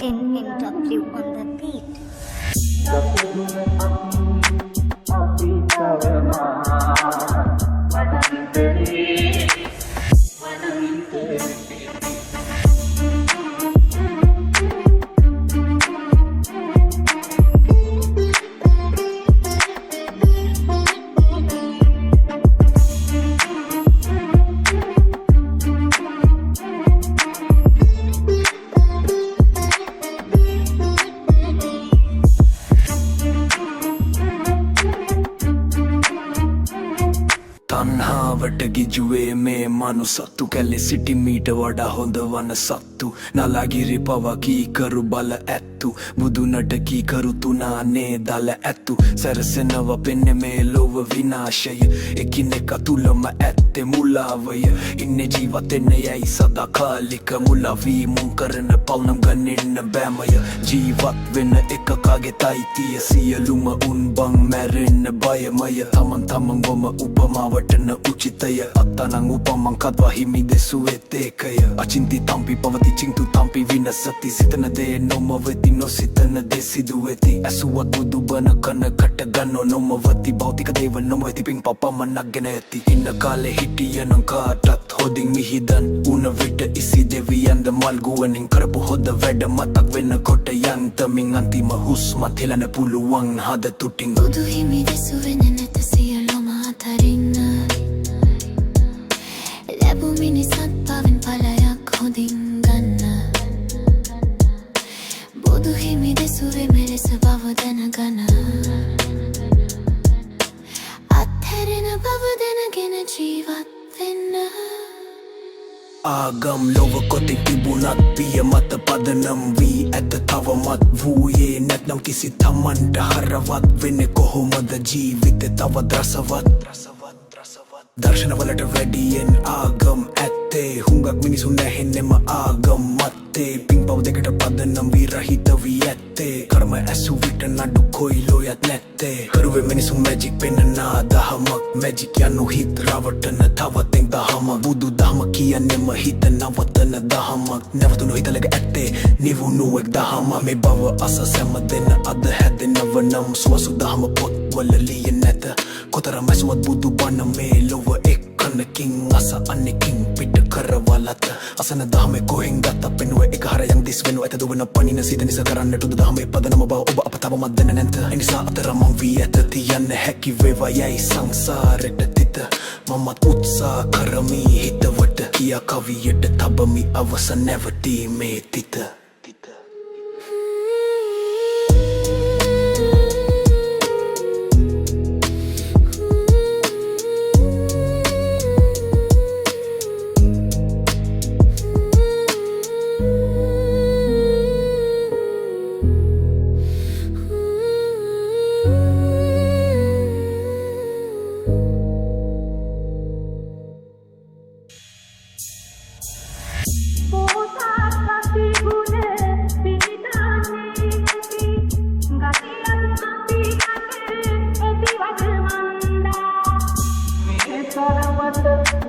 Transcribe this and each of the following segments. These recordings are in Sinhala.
NW on the beat. තණ්හාවට ගිජුවේ මේ මනුසත්තු කැලේ සිටි මීට වඩා හොඳ වන සත්තු නලාගිරි පවා කීකරු බල ඇත්තු බුදුනට කීකරු තුනානේ දල ඇත්තු සැරසෙනව පෙන්නේ මේ ලොව විනාශය එකිනෙක තුලම ඇත්තේ මුලාවය ඉන්නේ ජීවතෙන්න යයි සදාකාලික මුලාවී මුන් කරන පවුනම් ගන්නෙන්න බෑමය ජීවත් වෙන එක කාගේ තයිතිය සියලුම උන් බං මැරෙන්න බයමය තමන් ගොම උපමාවටන උචිතය අත්තනං උපමං කත්වා හිමි දෙසුවෙත් ඒකය අචින්ති තම්පි පවති චින්තු තම්පි විනසති සිතන දේ නොමවති නොසිතන දේ සිදුවෙති ඇසුවත් බුදු බන කනකට ගන්නෝ නොමවති භෞතික දේව නොමවති පින් පපමනක් ගෙන ඇති ඉන්න කාලේ හිටියනම් කාටත් හොදින් මිහිදන් උන විට ඉසි දෙවියන්ද මල්ගුවනින් කරපු හොද වැඩ මතක් වෙනකොට යන්තමින් අන්තිම හුස්මත් හෙලන පුළුවන් හද තුටින් බුදු හිමි දෙසුවෙන නැත සියලොම අතරින්න ලැබු මිනිසත් පවෙන් පලයක් හොඳින් ගන්න බුදු හිමි දෙසුවේ මෙලෙස බව දැනගන අත්හැරෙන බව දැනගෙන ජීවත් වෙන්න ආගම් ලොව කොතෙක් තිබුණත් පිය මත පදනම් වී ඇත තවමත් වූයේ නැත්නම් කිසි තමන්ට හරවත් වෙන්නේ කොහොමද ජීවිතේ තවත් රසවත් දර්ශනවලට වැඩියෙන් ආගම් ඇත්තේ හුඟක් මිනිසුන් නැහෙන්නෙම ආගම් මත්තේ පින් පව් දෙකට පදනම් වී රහිත වී ඇත්තේ කර්ම ඇසු විට නඩු කොයිලෝයත් නැත්තේ කරුවේ මිනිසුන් මැජික් පෙන්නනා දහමක් මැජික් යනු හිත් රවටන තවතෙන් දහම බුදු දහම කියන්නෙම හිත නවතන දහමක් නැවතුණු හිතලක ඇත්තේ නිවුණුවෙක් දහම මේ බව අස සැම දෙන්න අද හැදෙනව නම් සුවසු දහම පොත්වල ලිය නැත කොතරම් ඇසුවත් බුදු බණ මේ ලොව එක්කනකින් අස අනෙකින් පිට කරවලත අසන දහමේ කොහෙන් ගත්ත පෙනුව එක හරයන් දිස් වෙනු ඇත දුවන පනින සිත නිසා කරන්නට උද දහමේ පදනම බව ඔබ අප තවමත් දැන නැත එනිසා අතරම වී ඇත තියන්න හැකි වේවා යයි සංසාරෙට තිත මමත් උත්සාහ කරමි හිතවට කියා කවියට තබමි අවසන් නැවතීමේ තිත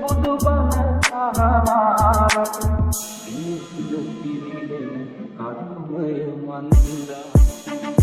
බුදු බණ අහමාරක් ඉනිසු පිළිදෙන කර්මය මන්දා